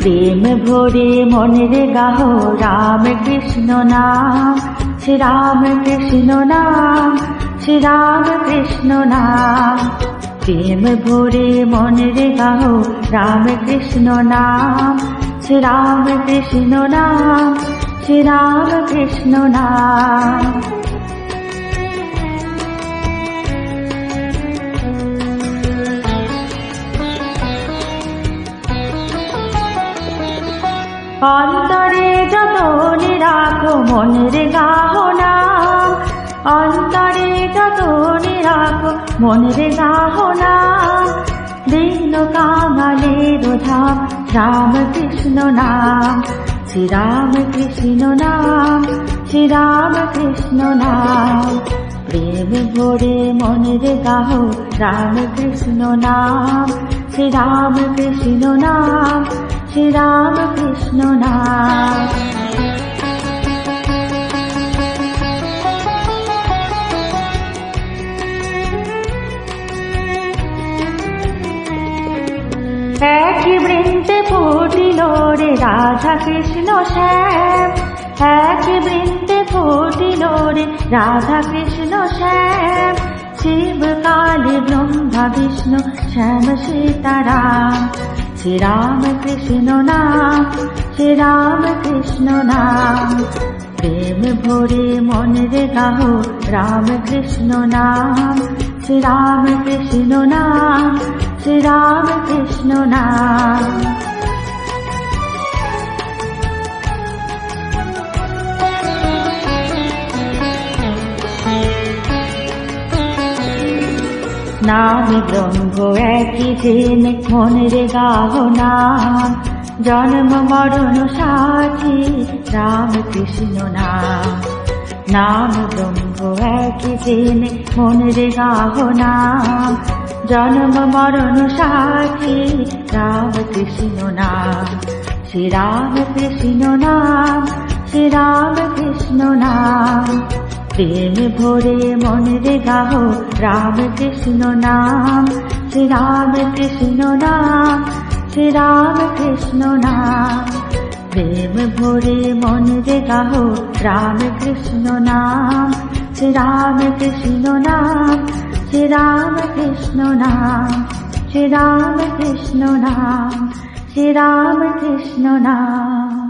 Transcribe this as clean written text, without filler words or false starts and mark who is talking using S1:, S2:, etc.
S1: প্রেম ভরে মনের গাহ রাম কৃষ্ণ নাম, শ্রী রাম কৃষ্ণ নাম, শ্রী রাম কৃষ্ণ নাম। প্রেম ভরে মনের গাহ রাম কৃষ্ণ নাম, শ্রী রাম কৃষ্ণ নাম, শ্রী রাম কৃষ্ণ নাম। অন্তরে যতনে রাখো মনের গাহ নাম, অন্তরে যতনে রাখো মনের গাহ নাম। দীন কাঙালের ধাম রাম কৃষ্ণ নাম, শ্রী রাম কৃষ্ণ নাম, শ্রী রাম কৃষ্ণ নাম। প্রেম ভরে মনের গাহ রাম কৃষ্ণ নাম, শ্রী রাম কৃষ্ণ নাম, শ্রী রাম কৃষ্ণ নাম। একই বৃন্দে ফুটিল রে রাধা কৃষ্ণ শ্যাম, একই বৃন্দে ফুটিল রে রাধা কৃষ্ণ শ্যাম। শিব কালী ব্রহ্মা বিষ্ণু শ্যাম সীতারাম, শ্রী রাম কৃষ্ণ নাম, শ্রী রাম কৃষ্ণ নাম। প্রেম ভরে মনের গাহ রাম কৃষ্ণ নাম, শ্রী রাম কৃষ্ণ নাম, শ্রী রাম কৃষ্ণ নাম। নাম ব্রহ্ম একই দিন মনের গাহ নাম, জন্ম মরণ সাথী রাম কৃষ্ণ নাম। নাম ব্রহ্ম একই দিন মনের গাহ নাম, জন্ম মরণ সাথী রাম কৃষ্ণ নাম। শ্রী রাম কৃষ্ণ নাম, শ্রী রাম কৃষ্ণ নাম। প্রেম ভরে মনের গাহ রাম কৃষ্ণ নাম, শ্রী রাম কৃষ্ণ নাম, শ্রী রাম কৃষ্ণ নাম। প্রেম ভরে মনের গাহ রাম কৃষ্ণ নাম, শ্রী রাম কৃষ্ণ নাম, শ্রী রাম কৃষ্ণ নাম, শ্রী রাম কৃষ্ণ নাম, শ্রী রাম কৃষ্ণ নাম।